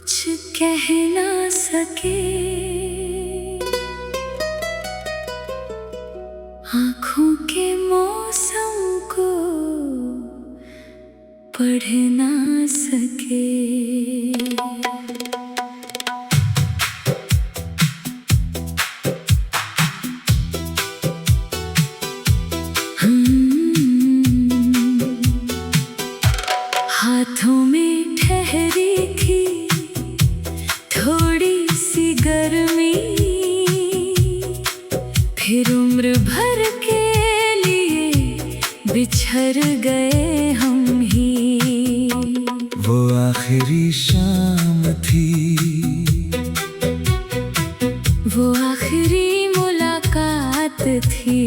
कुछ कह ना सके, आँखों के मौसम को पढ़ ना सके। हाथों में ठहरी थी थोड़ी सी गर्मी, फिर उम्र भर के लिए बिछड़ गए हम ही। वो आखिरी शाम थी, वो आखिरी मुलाकात थी।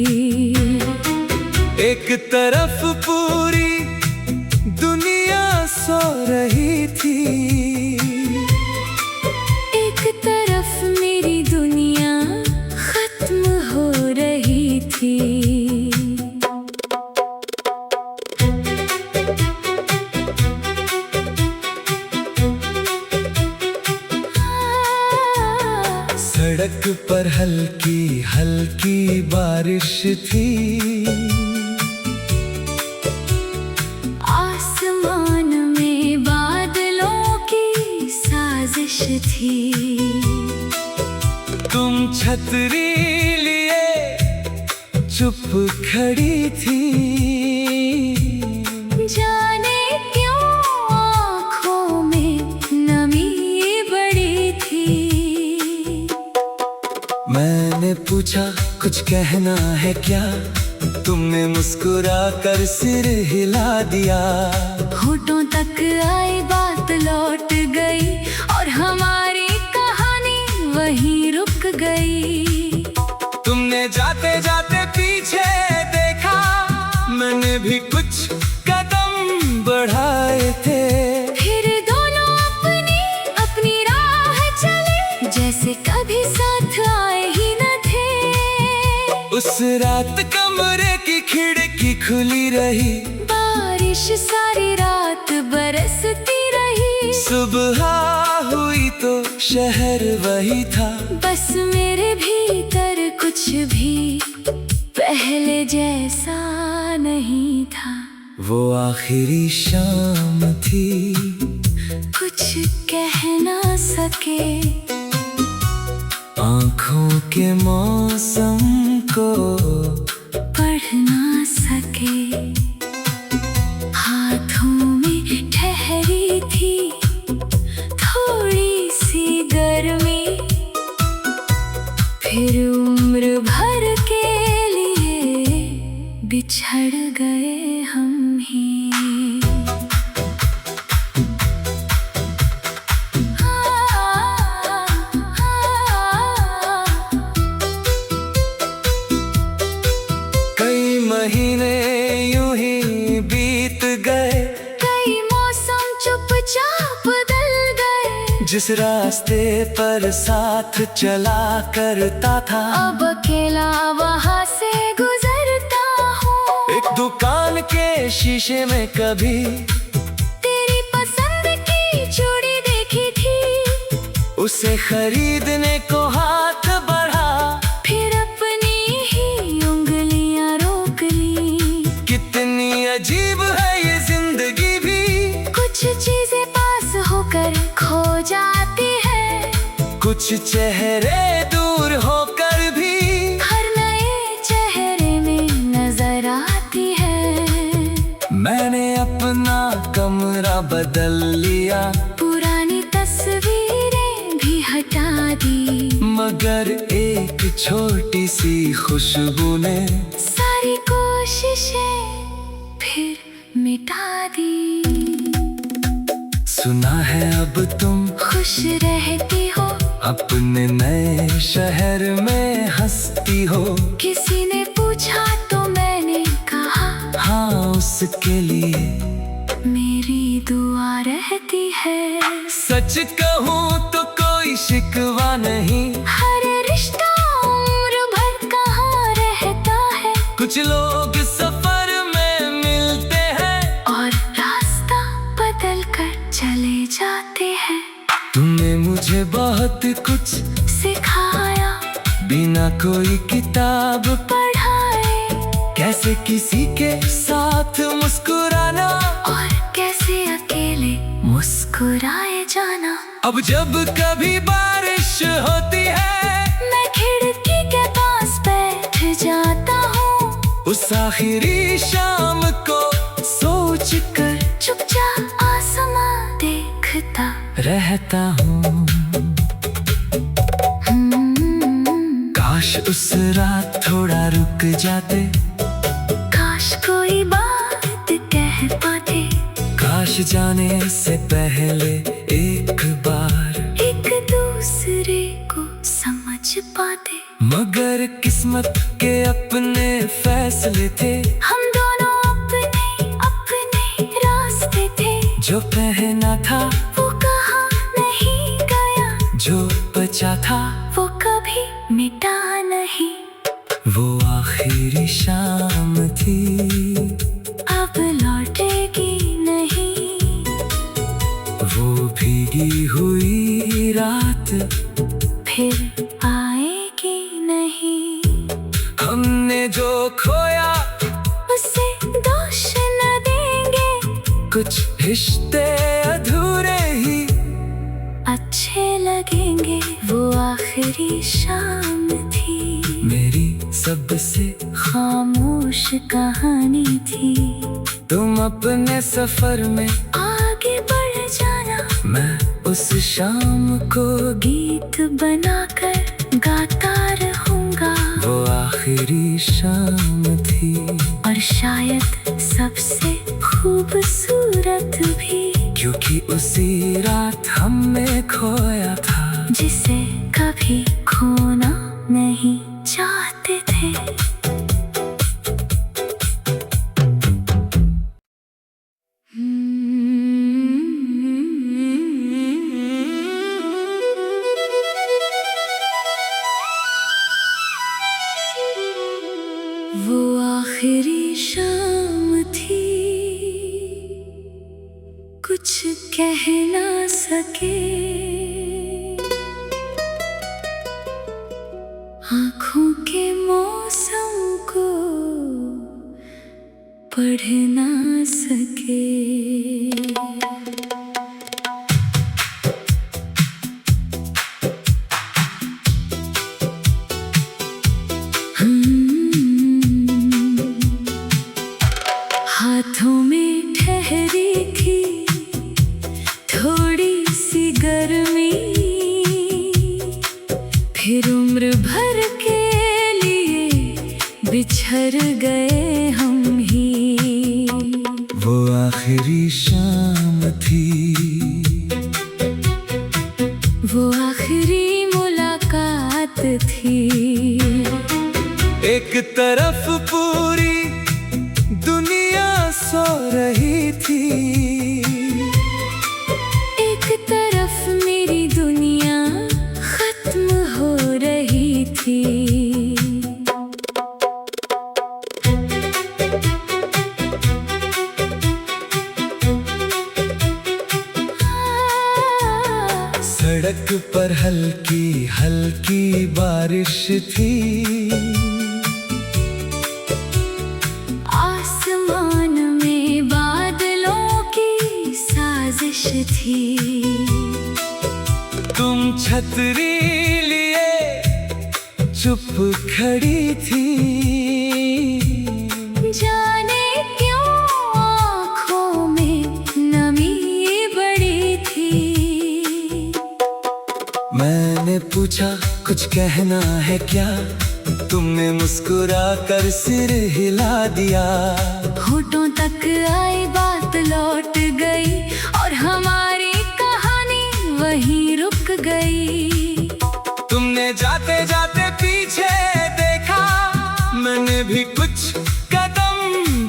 एक तरफ पूरी दुनिया सो रही थी, एक तरफ मेरी दुनिया खत्म हो रही थी। सड़क पर हल्की हल्की बारिश थी, आसमान में बादलों की साजिश थी। तुम छतरी लिए चुप खड़ी थी, जाने क्यों आँखों में नमी बड़ी थी। मैंने पूछा कुछ कहना है क्या, तुमने मुस्कुरा कर सिर हिला दिया। होठों तक आई बात लौट गई और हमारी कहानी वहीं रुक गई। तुमने जाते जाते पीछे देखा, मैंने भी कुछ कदम बढ़ाए थे। फिर दोनों अपनी अपनी राह चले, जैसे कभी साथ आए ही न थे। उस रात कमरे की खिड़की खुली रही, बारिश सारी रात बरसती रही। सुबह हुई तो शहर वही था, बस मेरे भीतर कुछ भी पहले जैसा नहीं था। वो आखिरी शाम थी, कुछ कह ना सके, आँखों के मौसम को पढ़ ना सके। हाथों में ठहरी थी थोड़ी सी गर्मी, फिर उम्र भर के लिए बिछड़ गए हम ही। कई महीने यूं ही बीत गए, कई मौसम चुपचाप बदल गए। जिस रास्ते पर साथ चला करता था, अब अकेला वहाँ से गुजरता हूँ। एक दुकान के शीशे में कभी तेरी पसंद की चूड़ी देखी थी, उसे खरीदने को हाथ बढ़ा, फिर अपनी ही उंगलियां रोक ली। कितनी अजीब है ये जिंदगी भी, कुछ चीजें पास होकर खो जाती है, कुछ चेहरे दूर होकर भी हर नए चेहरे में नजर आती है। मैंने अपना कमरा बदल लिया, पुरानी तस्वीरें भी हटा दी, मगर एक छोटी सी खुशबू ने सारी कोशिशें फिर मिटा दी। सुना है अब तुम खुश रहती हो, अपने नए शहर में हंसती हो। किसी ने पूछा तो मैंने कहा, हाँ उसके लिए मेरी दुआ रहती है। सच कहूँ तो कोई शिकवा नहीं, हर रिश्ता उम्र भर कहाँ रहता है। कुछ लोग सफर में मिलते हैं और रास्ता बदल कर चले जाते हैं। तुमने मुझे बहुत कुछ सिखाया, बिना कोई किताब पढ़ाए, कैसे किसी के साथ मुस्कुराना और कैसे अकेले मुस्कुराए जाना। अब जब कभी बारिश होती है मैं खिड़की के पास बैठ जाता हूँ, उस आखिरी शाम को सोच कर चुपचाप आसमां देखता रहता हूँ। काश उस रात थोड़ा रुक जाते, काश कोई बात कह पाते, काश जाने से पहले एक बार एक दूसरे को समझ पाते। मगर किस्मत के अपने फैसले थे, हम दोनों अपने अपने रास्ते थे। जो पहना था वो कहाँ नहीं गया, जो बचा था वो कभी मिटा नहीं। वो आखिरी शाम थी, अब लौटेगी नहीं। वो भीगी हुई रात फिर आएगी नहीं। हमने जो खोया उसे दोष न देंगे, कुछ रिश्ते अधूरे ही अच्छे लगेंगे। वो आखिरी शाम थी, मेरी सबसे खामोश कहानी थी। तुम अपने सफर में आगे बढ़ जाना, मैं उस शाम को गीत बनाकर गाता रहूंगा। वो आखिरी शाम थी, और शायद सबसे खूबसूरत भी, क्योंकि उसी रात हमने खोया था जिसे कभी खोना नहीं चाहते थे। वो आखिरी शाम थी, कुछ कह ना सके, आँखों के मौसम को पढ़ ना सके। हाथों में ठहरी थी थोड़ी सी गर्मी, फिर उम्र भर के लिए बिछड़ गए हम ही। वो आखिरी शाम थी, वो आखिरी मुलाकात थी। एक तरफ पूरी दुनिया सो रही थी, एक तरफ मेरी दुनिया खत्म हो रही थी। सड़क पर हल्की हल्की बारिश थी, आसमान में बादलों की साजिश थी। तुम छतरी लिए चुप खड़ी थी, जाने क्यों आँखों में नमी बड़ी थी। मैंने पूछा कुछ कहना है क्या, तुमने मुस्कुरा कर सिर हिला दिया। होठों तक आई बात लौट गई, और हमारी कहानी वहीं रुक गई। तुमने जाते जाते पीछे देखा, मैंने भी कुछ कदम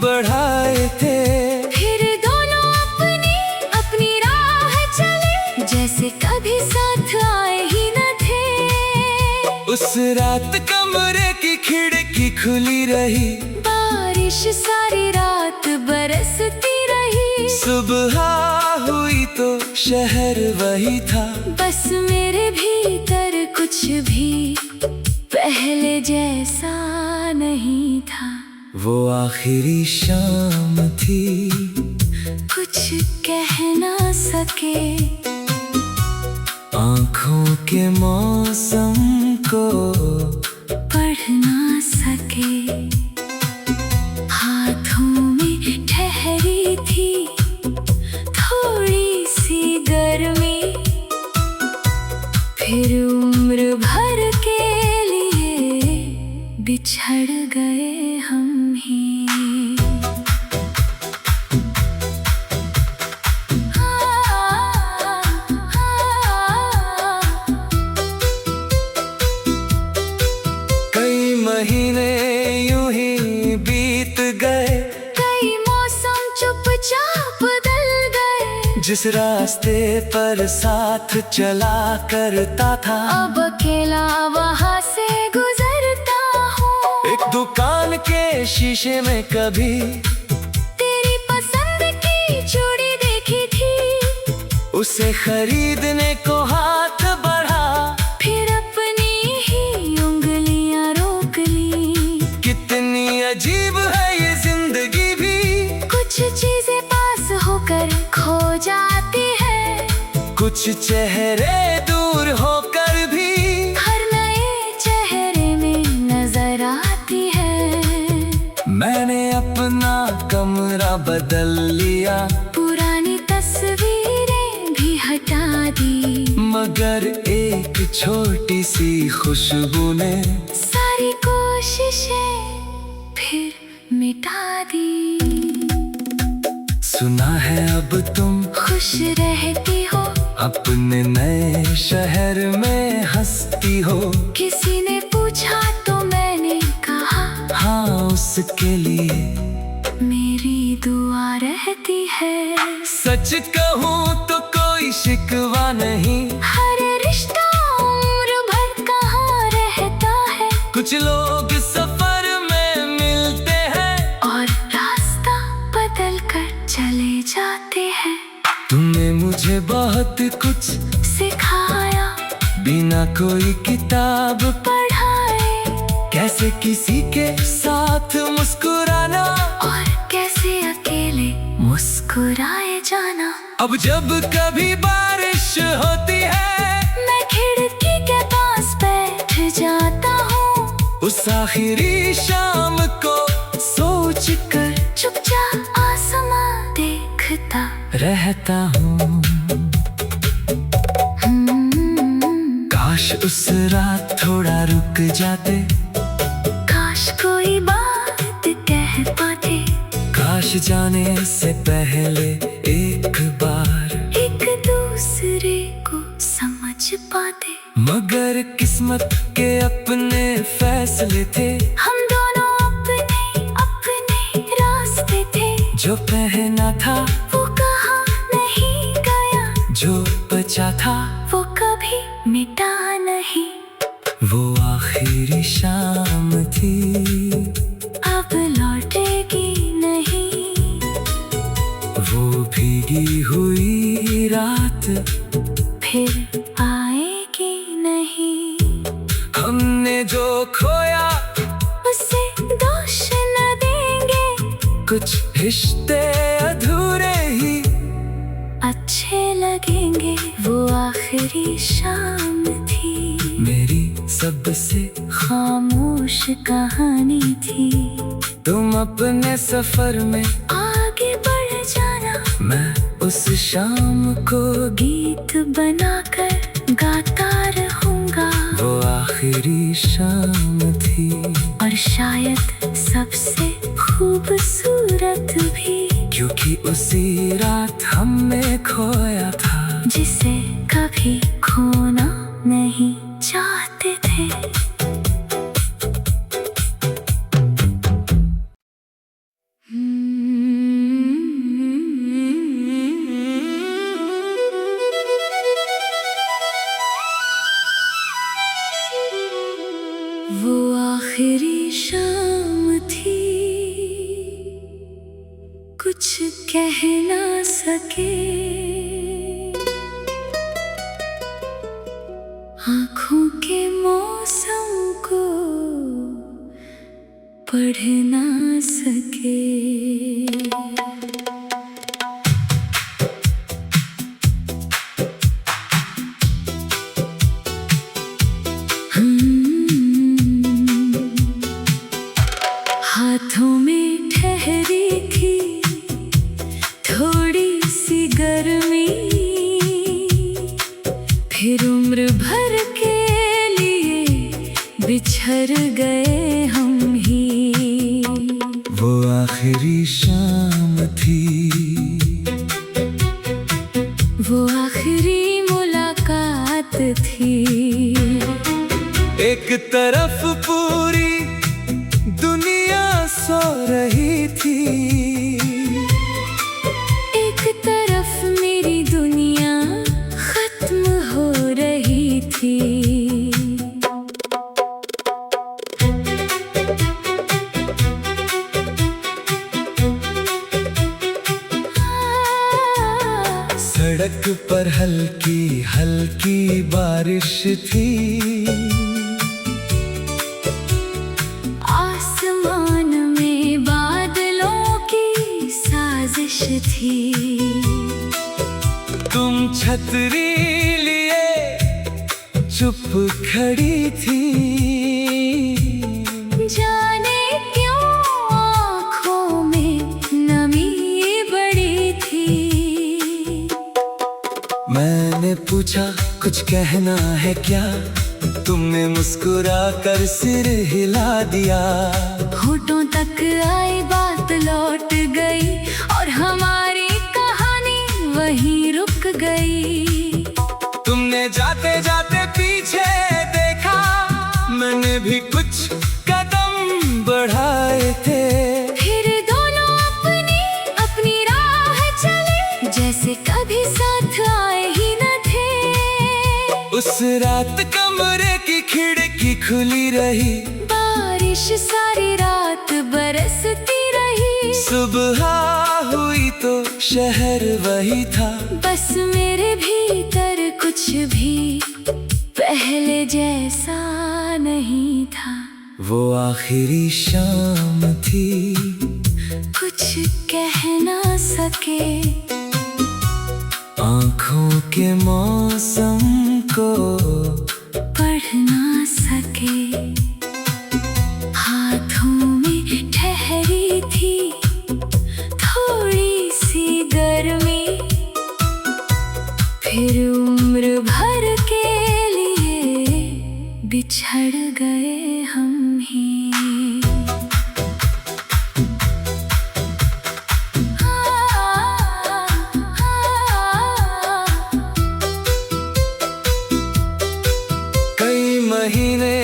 बढ़ाए थे। फिर दोनों अपनी अपनी राह चले, जैसे कभी साथ आए ही न थे। उस रात कमरे की खिड़की खुली रही, बारिश सारी रात बरसती रही। सुबह हुई तो शहर वही था। बस मेरे भीतर कुछ भी पहले जैसा नहीं था। वो आखिरी शाम थी, कुछ कह ना सके, आँखों के मौसम को पढ़ ना सके। हाथों में ठहरी थी थोड़ी सी गर्मी, फिर उम्र भर के लिए बिछड़ गए हम ही। कई महीने यूं ही बीत गए, कई मौसम चुपचाप बदल गए। जिस रास्ते पर साथ चला करता था, अब अकेला वहाँ से गुजरता हूँ। एक दुकान के शीशे में कभी तेरी पसंद की चूड़ी देखी थी, उसे खरीदने को हाथ बढ़ा, फिर अपनी ही उंगलियां रोक ली। कितनी अजीब है ये जिंदगी भी, कुछ चीजें पास होकर खो जाती है, कुछ चेहरे दूर होकर भी हर नए चेहरे में नजर आती है। मैंने अपना कमरा बदल लिया, पुरानी तस्वीरें भी हटा दी, मगर एक छोटी सी खुशबू ने सारी कोशिशें फिर मिटा दी। सुना है अब तुम खुश रहती हो, अपने नए शहर में हंसती हो। किसी ने पूछा तो मैंने कहा, हाँ उसके लिए मेरी दुआ रहती है। सच कहूँ तो कोई शिकवा नहीं, हर रिश्ता उम्र भर कहाँ रहता है, कुछ लोग सफर में मिलते हैं और रास्ता बदल कर चले जाते हैं। तुमने मुझे बहुत कुछ सिखाया बिना कोई किताब पढ़ाए, कैसे किसी के साथ मुस्कुराना और कैसे अकेले मुस्कुराए जाना। अब जब कभी बारिश होती है, मैं खिड़की के पास बैठ जाता हूँ, उस आखिरी शाम को सोच कर चुपचाप आसमां देखता रहता हूँ। काश उस रात थोड़ा रुक जाते, काश कोई बात कह पाते, काश जाने से पहले एक बार एक दूसरे को समझ पाते। मगर किस्मत के अपने फैसले थे, हम दोनों अपने अपने रास्ते थे। जो पहना था वो कहाँ नहीं गया, जो बचा था वो कभी मिटा नहीं। वो आखिरी शाम थी, अब लौटेगी नहीं। वो भीगी हुई रात फिर आएगी नहीं। हमने जो खोया उसे दोष न देंगे, कुछ रिश्ते अधूरे ही अच्छे लगेंगे। वो आखिरी शाम थी, मेरी सबसे खामोश कहानी थी। तुम अपने सफर में आगे बढ़ जाना, मैं उस शाम को गीत बनाकर गाता रहूंगा। वो आखिरी शाम थी, और शायद सबसे खूबसूरत भी, क्योंकि उसी रात हमने खोया था जिसे कभी खोना नहीं चाहते थे। वो आखिरी शाम थी, कुछ कह ना सके, बिछड़ गए हम ही। वो आखिरी शाम थी, वो आखिरी मुलाकात थी। एक तरफ पूरी दुनिया सो रही थी, एक तरफ मेरी दुनिया खत्म हो रही थी। सड़क पर हल्की हल्की बारिश थी, आसमान में बादलों की साजिश थी। तुम छतरी लिए चुप खड़ी थी, जाने क्यों आँखों में नमी बड़ी थी। मैंने पूछा कुछ कहना है क्या, तुमने मुस्कुरा कर सिर हिला दिया। होठों तक आई बात लौट गई और हमारी कहानी वहीं रुक गई। तुमने जाते जाते पीछे देखा, मैंने भी कुछ कदम बढ़ाए थे। फिर दोनों अपनी अपनी राह चले, जैसे कभी साथ आए ही न थे। उस रात कमरे की खिड़की खुली रही, बारिश सारी रात बरसती रही। सुबह हुई तो शहर वही था, बस मेरे भीतर कुछ भी पहले जैसा नहीं था। वो आखिरी शाम थी, कुछ कह ना सके, आँखों के मौसम को पढ़ ना सके। हाथों में ठहरी थी थोड़ी सी गर्मी, फिर उम्र भर के लिए बिछड़ गए हम ही। कई महीने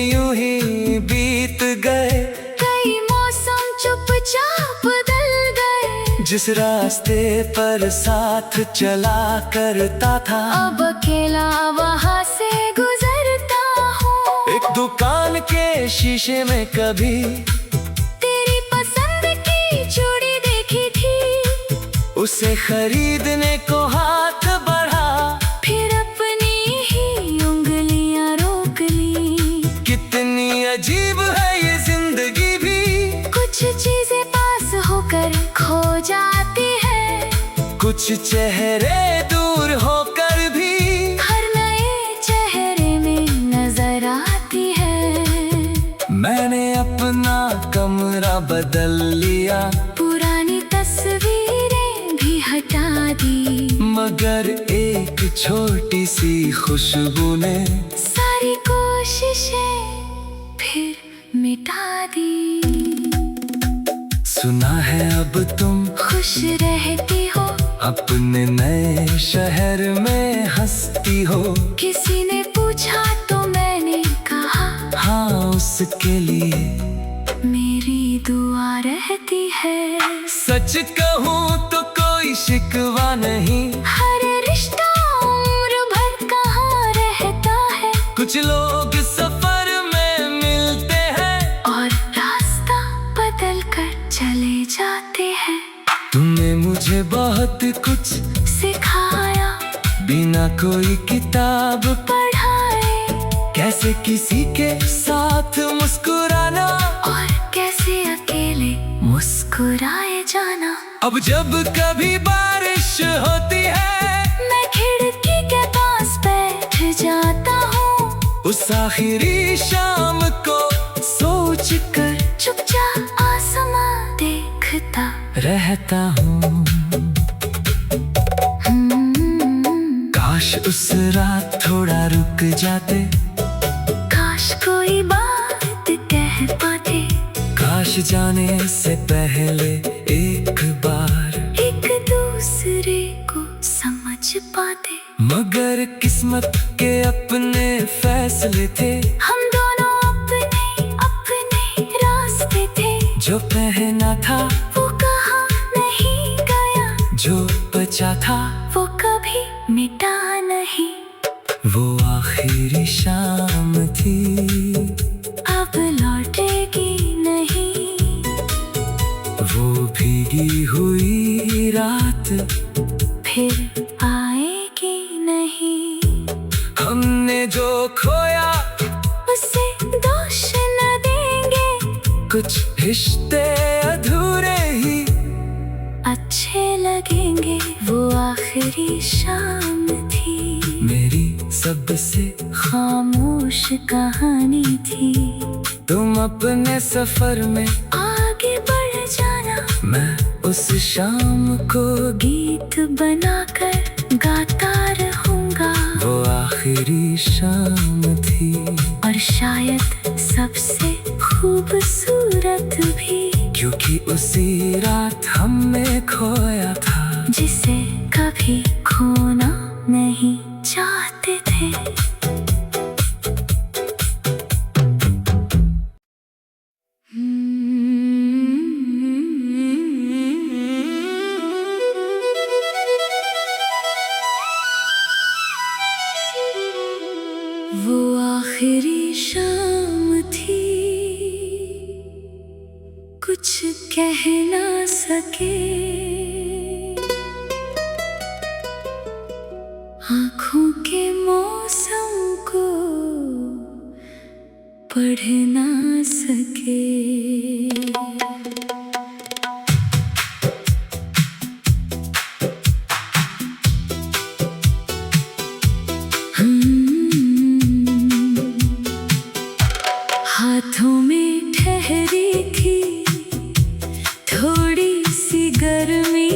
यूं ही बीत गए, कई मौसम चुपचाप बदल गए। जिस रास्ते पर साथ चला करता था, अब अकेला वहाँ से गुजरता हूँ। एक दुकान के शीशे में कभी तेरी पसंद की चूड़ी देखी थी, उसे खरीदने को हाथ बढ़ा, फिर अपनी ही उंगलियां रोक ली। कितनी अजीब है ये जिंदगी भी, कुछ चीजें पास होकर खो जाती है, कुछ चेहरे दूर होकर भी हर नए चेहरे में नजर आती है। मैंने अपना कमरा बदल लिया, पुरानी तस्वीरें भी हटा दी, मगर एक छोटी सी खुशबू ने सारी कोशिशें फिर मिटा दी। सुना है अब तुम खुश रहती हो, अपने नए शहर में हंसती हो। किसी ने पूछा तो मैंने कहा, हाँ उसके लिए मेरी दुआ रहती है। सच कहूँ तो कोई शिकवा नहीं, हर रिश्ता उम्र भर कहाँ रहता है। कुछ लोग सफर में मिलते हैं और रास्ता बदल कर चले जाते हैं। तुमने मुझे बहुत कुछ सिखाया, बिना कोई किताब पढ़ाए, कैसे किसी के साथ मुस्कुराना और कैसे अकेले मुस्कुराए जाना। अब जब कभी बारिश होती है, मैं खिड़की के पास बैठ जाता हूँ, उस आखिरी शाम को सोच कर चुपचाप आसमां देखता रहता हूँ। काश उस रात थोड़ा रुक जाते, काश कोई बात कुछ जाने से पहले एक बार एक दूसरे को समझ पाते, मगर किस्मत के अपने फैसले थे। हम दोनों अपने अपने रास्ते थे। जो पहना था वो कहाँ नहीं गया, जो बचा था वो कभी मिटा नहीं। वो आखिरी शाम थी, अब लौटेगी नहीं। वो भीगी हुई रात फिर आएगी नहीं। हमने जो खोया उसे दोष न देंगे, कुछ रिश्ते अधूरे ही अच्छे लगेंगे। वो आखिरी शाम थी, मेरी सबसे खामोश कहानी थी। तुम अपने सफर में आगे बढ़ जाना, मैं उस शाम को गीत बनाकर गाता रहूंगा। वो आखिरी शाम थी, और शायद सबसे खूबसूरत भी, क्योंकि उसी रात हमने खोया था जिसे कभी खोना नहीं चाहते थे। वो आखिरी शाम थी, कुछ कह ना सके। आँखों के मौसम को पढ़ ना सके। हाथों में ठहरी थी थोड़ी सी गर्मी,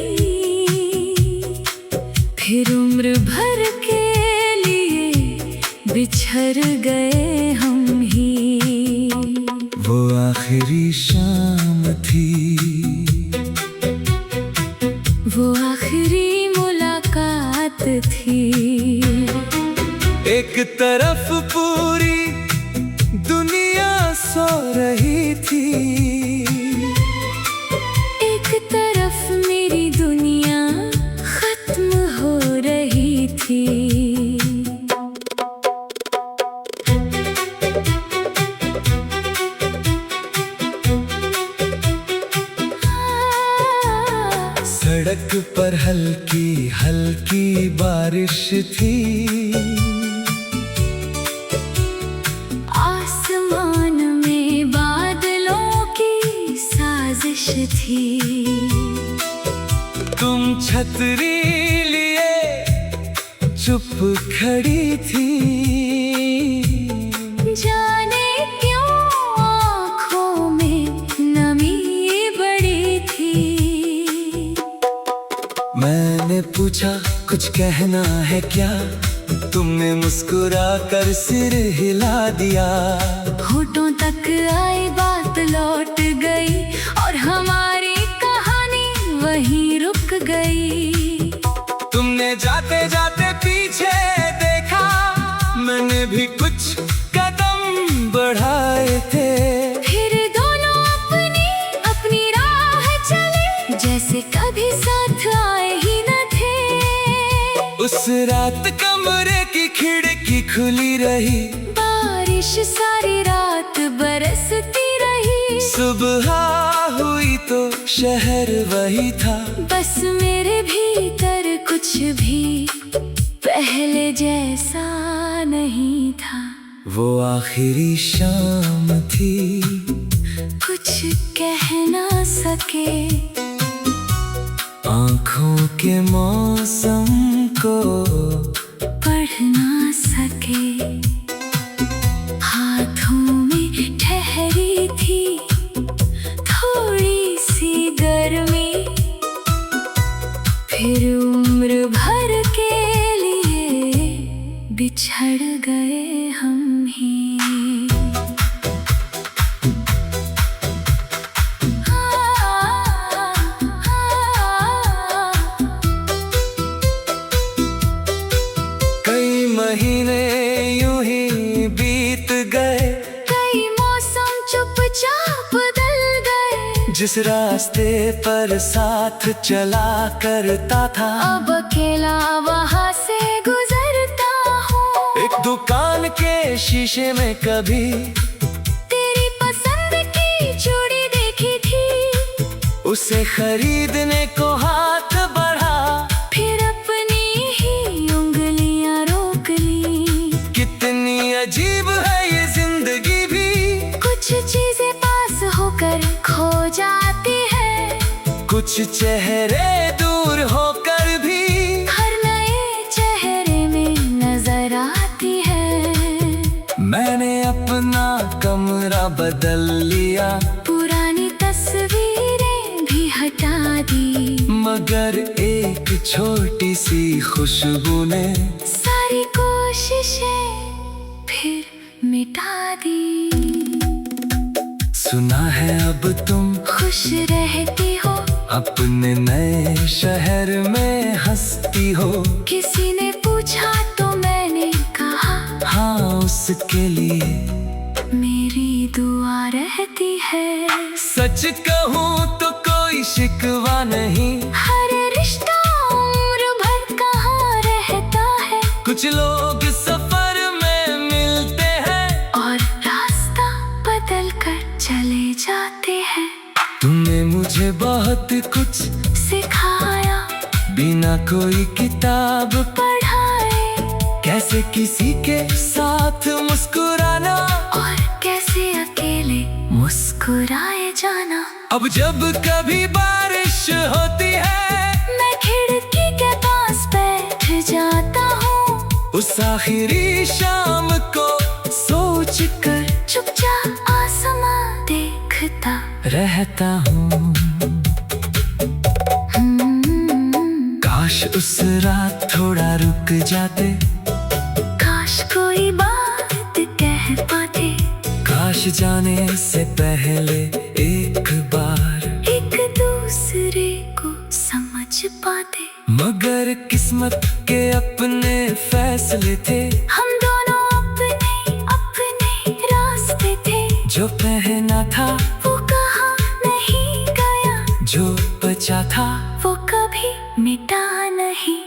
फिर उम्र भर के लिए बिछड़ गए हम ही। वो आखिरी शाम थी, वो आखिरी मुलाकात थी। एक तरफ पूरी दुनिया सो रही थी, एक तरफ मेरी दुनिया खत्म हो रही थी। सड़क पर हल्की हल्की बारिश थी, आसमान में बादलों की साजिश थी। तुम छतरी लिए चुप खड़ी थी, जाने क्यों आँखों में नमी बड़ी थी। मैंने पूछा कुछ कहना है क्या, तुमने मुस्कुरा कर सिर हिला दिया। होठों तक आई बात लौट गई, और हमारी कहानी वहीं रुक गई। तुमने जाते जाते पीछे देखा, मैंने भी कुछ कदम बढ़ाए थे। फिर दोनों अपनी अपनी राह चले, जैसे कभी साथ आए ही न थे। उस रात कमरे की खिड़की खुली रही, बारिश सारी रात बरसती रही। सुबह हुई तो शहर वही था, बस मेरे भीतर कुछ भी पहले जैसा नहीं था। वो आखिरी शाम थी, कुछ कह ना सके। आँखों के मौसम को पढ़ ना सके। हाथों में ठहरी थी थोड़ी सी गर्मी, फिर उम्र भर के लिए बिछड़ गए हम ही। महीने यूं ही बीत गए, कई मौसम चुपचाप बदल गए। जिस रास्ते पर साथ चला करता था, अब अकेला वहाँ से गुजरता हूँ। एक दुकान के शीशे में कभी तेरी पसंद की चूड़ी देखी थी, उसे खरीदने को हाथ बढ़ा, फिर अपनी ही उंगलियां रोक ली। कितनी अजीब है ये जिंदगी भी, कुछ चीजें पास होकर खो जाती है, कुछ चेहरे दूर होकर भी हर नए चेहरे में नजर आती है। मैंने अपना कमरा बदल लिया, पुरानी तस्वीरें भी हटा दी, मगर एक छोटी सी खुशबू ने सारी कोशिशें फिर मिटा दी। सुना है अब तुम खुश रहती हो, अपने नए शहर में हंसती हो। किसी ने पूछा तो मैंने कहा, हाँ, उसके लिए मेरी दुआ रहती है। सच कहूँ तो कोई शिकवा नहीं, हर रिश्ता उम्र भर कहाँ रहता है, कुछ लोग सफर में मिलते हैं और रास्ता बदल कर चले जाते हैं। तुमने मुझे बहुत कुछ सिखाया, बिना कोई किताब पढ़ाए, कैसे किसी के साथ मुस्कुराना और कैसे अकेले मुस्कुराए जाना। अब जब कभी बारिश होती है, मैं खिड़की के पास बैठ जाता हूँ, उस आखिरी शाम को सोच कर चुपचाप आसमां देखता रहता हूँ। काश उस रात थोड़ा रुक जाते, काश कोई बात कह पाते, काश जाने से पहले एक बार एक दूसरे को समझ पाते। मगर किस्मत के अपने फैसले थे, हम दोनों अपने अपने रास्ते थे। जो पहना था वो कहाँ नहीं गया, जो बचा था वो कभी मिटा नहीं।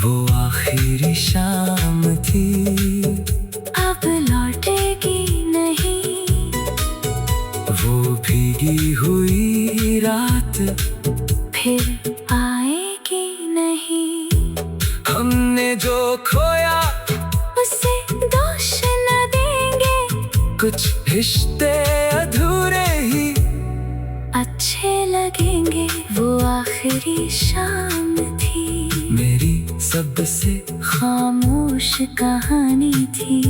वो आखिरी शाम थी, अब लौटेगी नहीं, वो भीगी हुई रात फिर आएगी नहीं। हमने जो खोया उसे दोष न देंगे, कुछ रिश्ते अधूरे ही अच्छे लगेंगे। वो आखिरी शाम थी, मेरी सबसे खामोश कहानी थी।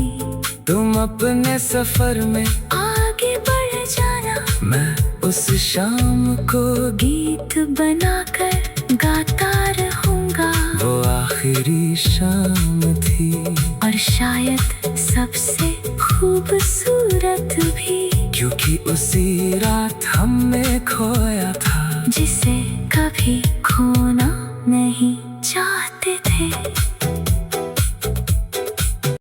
तुम अपने सफर में आगे बढ़ जाना, मैं उस शाम को गीत बनाकर गाता रहूंगा। वो आखिरी शाम थी, और शायद सबसे खूबसूरत भी, क्योंकि उसी रात हमने खोया था जिसे कभी खोना नहीं।